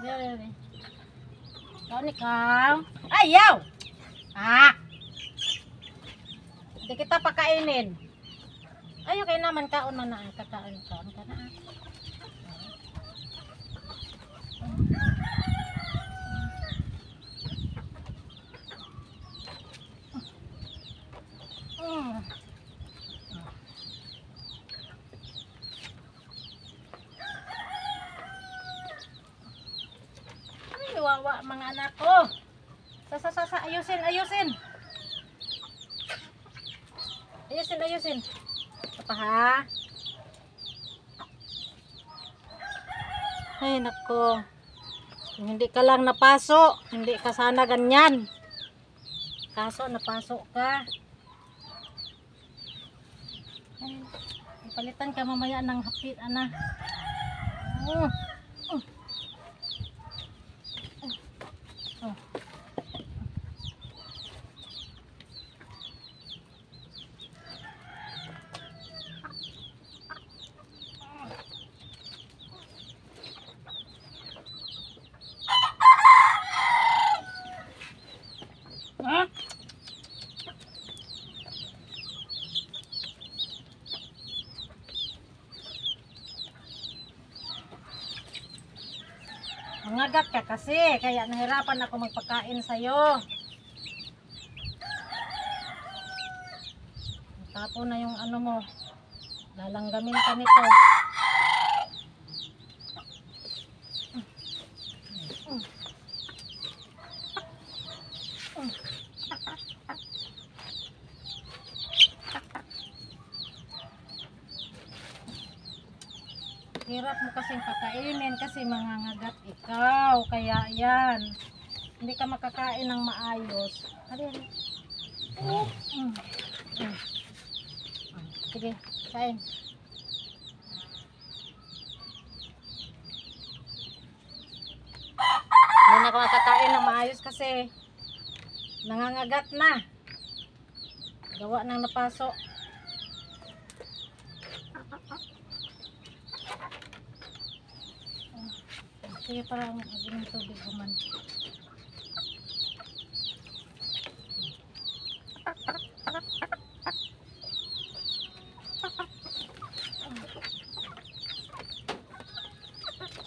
Dali. Kaon ikaw. Ayaw! Ah! Hindi kita pakainin. Ayaw kayo naman kaon man na. Kakaon ka na. Ay, wawa mga anak ko. Ayusin. Ayusin. Apa ha? Ay, nako. Kung hindi ka lang napaso, hindi ka sana ganyan. Kaso, napaso ka. Ay, palitan ka mamaya ng hapit, ana. Oh. Mangagat ka kasi, kaya nahirapan ako magpakain sa'yo. Tapo na yung ano mo. Lalanggamin ka nito. Hirap mo kasing pakainin kasi mangangagat ikaw. Kaya yan. Hindi ka makakain ng maayos. Hali. Sige, kain. Hindi na ka makakain ng maayos kasi nangangagat na. Gawa ng napaso. Sige, parang maging tubig naman.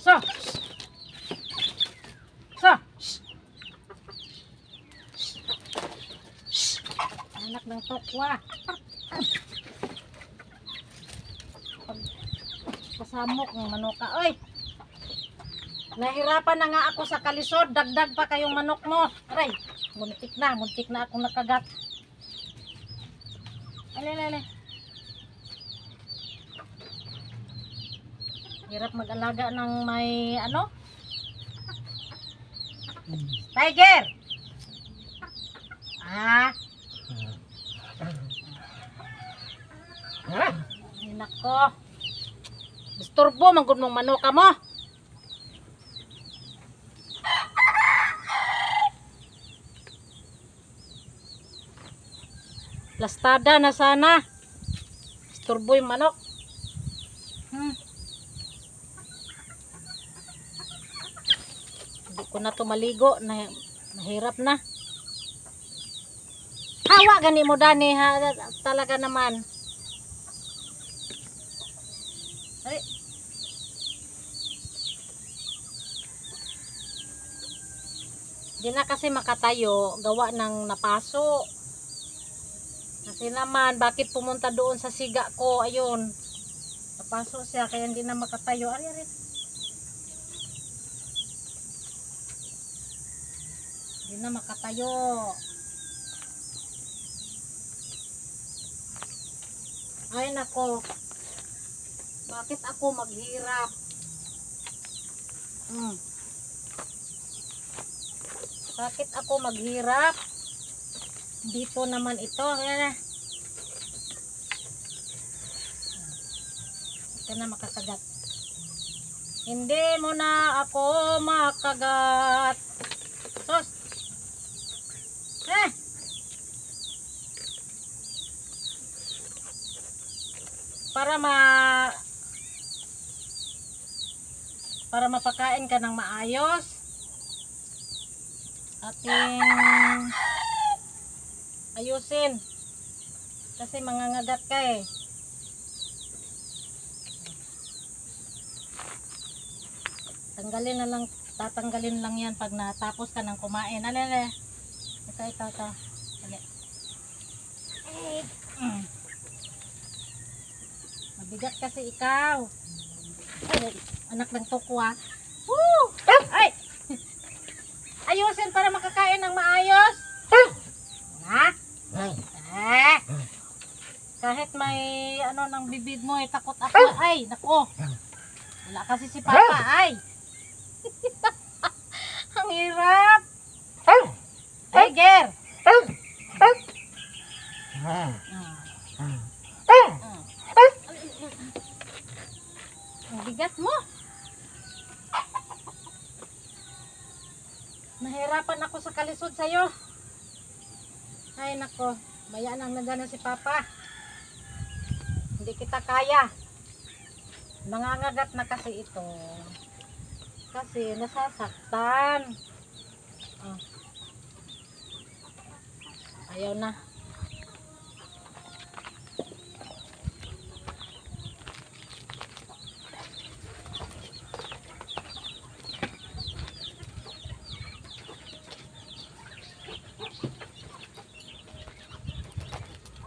So! Anak ng tokwa. Pasamok ng manuka. Oy! Nahirapan na nga ako sa kalisod. Dagdag pa kayong manok mo. Aray, muntik na akong nakagat. Ale. Hirap mag-alaga ng may ano? Tiger! Ah! Ay, nako. Disturbo, manggod mong manuka mo. Lastada na sana. Isturbo yung manok. Hindi ko na to maligo. Nahirap na. Hawa gani mo dani ha. Talaga naman. Ay. Di na kasi makatayo. Gawa ng napaso. Kasi naman, bakit pumunta doon sa siga ko? Ayun. Napaso siya, kaya hindi na makatayo. Ari. Hindi na makatayo. Ay, nako. Bakit ako maghirap? Bakit ako maghirap? Dito naman ito. Ayan. Ito na makakagat. Hindi mo na ako makagat. Sos. Para para mapakain ka ng maayos. Ating ayusin. Kasi mangangagat ka eh. Tatanggalin lang yan pag natapos ka ng kumain. Alele. Ito. Ale. Mabigat kasi ikaw. Ay, anak ng tukwa. Woo! Ay! Ayusin para makakain ng maayos. Ha? Kahit may ano ng bibig mo, takot ako. Ay, nako. Wala kasi si Papa. Ay! Ang hirap. Ay, Ger. Ang bigat mo. Nahirapan ako sa kalisod sa'yo. Ay, nako. Bayaan ang nagana si Papa. Hindi kita kaya. Nangangagat na kasi ito. Kasi nasasaktan. Oh. Ayaw na.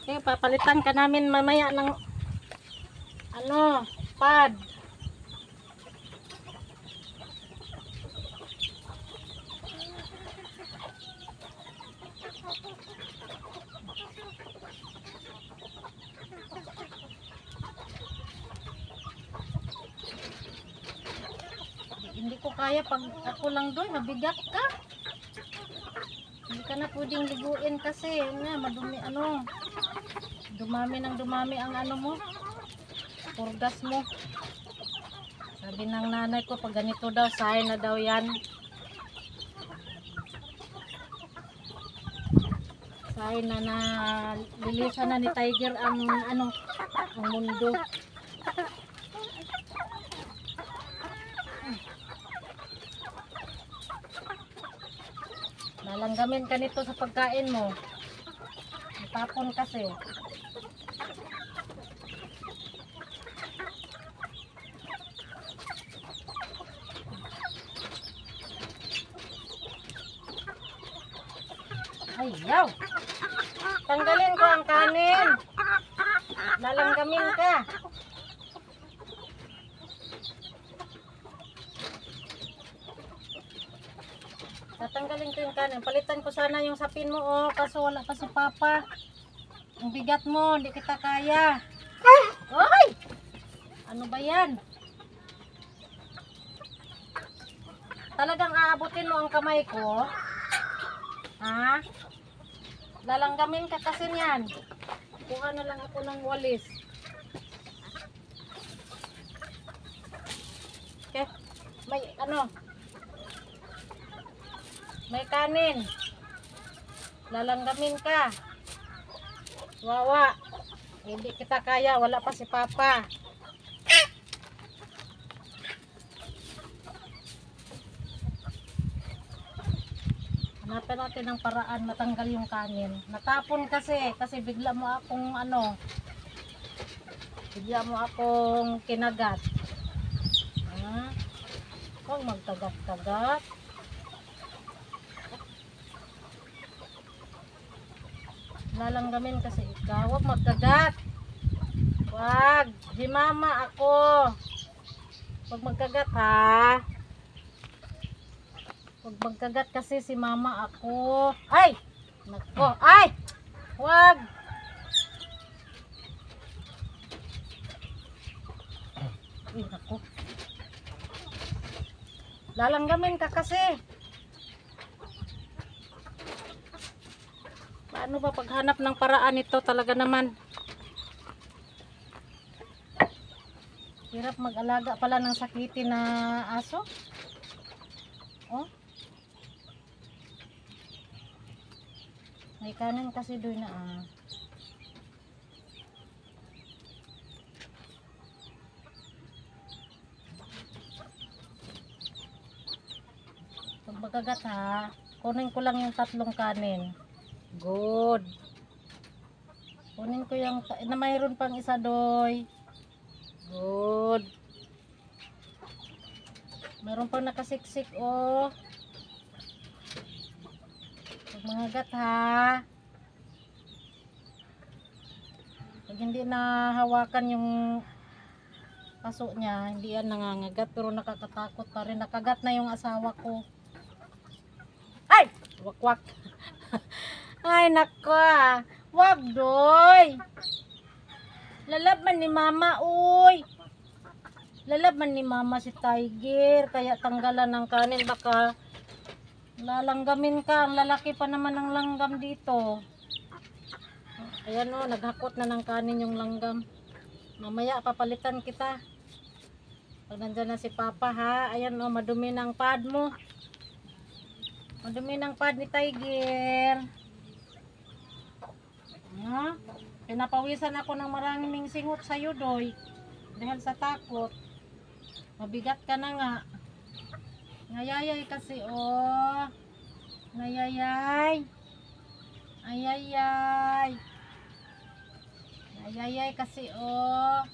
Okay, papalitan ka namin mamaya ng ano, pad. Hindi ko kaya pag ako lang doon, mabigat ka. Hindi ka na pwedeng liguin kasi nga madumi ano. Dumami ang ano mo. Purgas mo. Sabi ng nanay ko pag ganito daw, sign na daw yan. Sign na lilisan na ni Tiger ang ano, ang mundo. Nalanggamin ka nito sa pagkain mo. Natapon kasi. Ay, yaw! Tanggalin ko ang kanin. Lalanggamin ka. Tatanggalin ko yung kanin. Palitan ko sana yung sapin mo, oh. Kaso wala pa si Papa. Ang bigat mo, hindi kita kaya. Ay! Ano ba yan? Talagang aabutin mo ang kamay ko? Ha? Lalanggamin ka kasi niyan. Kuha na lang ako ng walis. Okay? May ano? May kanin. Lalanggamin ka. Wawa. Hindi kita kaya. Wala pa si Papa. Hanapin natin ng paraan matanggal yung kanin. Natapon kasi bigla mo akong ano, bigla mo akong kinagat. Ha? Huwag magkagat-kagat. Lalanggamin kasi ikaw. Huwag magkagat. Huwag. Himama ako. Huwag magkagat ha. Huwag magkagat kasi si mama ako. Ay! Nako. Ay! Huwag! Ay, nako. Lalanggamin ka kasi. Paano ba paghanap ng paraan ito talaga naman? Hirap mag-alaga pala ng sakitin na aso. Oh. May kanin kasi doon na Pagkagat ha. Kunin ko lang yung 3 kanin. Good. Kunin ko yung na mayroon pang isa doy. Good. Mayroon pang nakasiksik oh. Pag mga gat ha. Pag hindi na hawakan yung paso niya, hindi yan nangangagat pero nakakatakot pa rin. Nakagat na yung asawa ko. Ay! Wakwak. Ay nako ah. Wag doy. Lalaban ni mama uy. Lalaban ni mama si Tiger. Kaya tanggalan ng kanin. Baka lalanggamin ka. Ang lalaki pa naman ng langgam dito. Ayan o, naghakot na ng kanin yung langgam. Mamaya papalitan kita. Pag nandyan na si Papa ha. Ayan o, madumi ng pad mo. Madumi ng pad ni Tiger. Pinapawisan ako ng maraming singot sa'yo doy. Dahil sa takot. Mabigat ka na nga. Ngayayay kasi oh. Ngayayay. Ayayay. Ayayay kasi oh.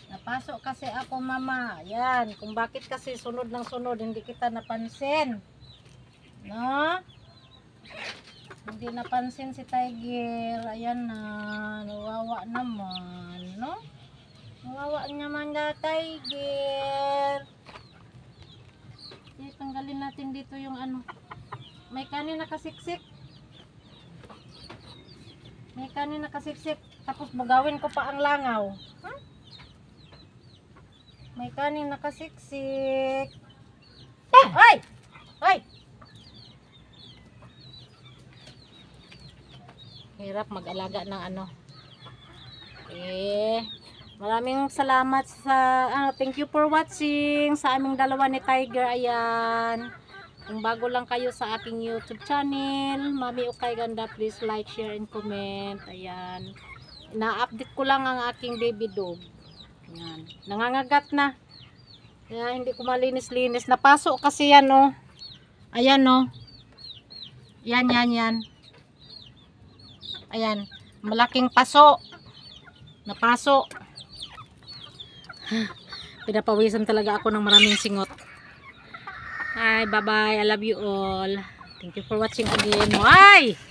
Napasok kasi ako mama. Yan. Kung bakit kasi sunod ng sunod. Hindi kita napansin. No? Hindi napansin si Tiger. Ayan na. Nawawa naman. No? Nawawa naman na Tiger. Okay, tanggalin natin dito yung ano. May kanin nakasiksik. May kanin nakasiksik. Tapos bugawin ko pa ang langaw. Huh? May kanin nakasiksik. Ay! Ay! Hirap mag-alaga ng ano. Maraming salamat sa thank you for watching sa aming dalawa ni Tiger. Ayan. Kung bago lang kayo sa aking YouTube channel, Mami Okay Ganda, please like, share, and comment. Ayan. Na-update ko lang ang aking baby dog. Ayan. Nangangagat na. Kaya hindi ko malinis-linis. Napasok kasi yan oh. Ayan oh. Yan, yan, yan. Ayan. Malaking paso. Napaso. Pinapawisan talaga ako ng maraming singot. Hi, bye-bye. I love you all. Thank you for watching again. Bye!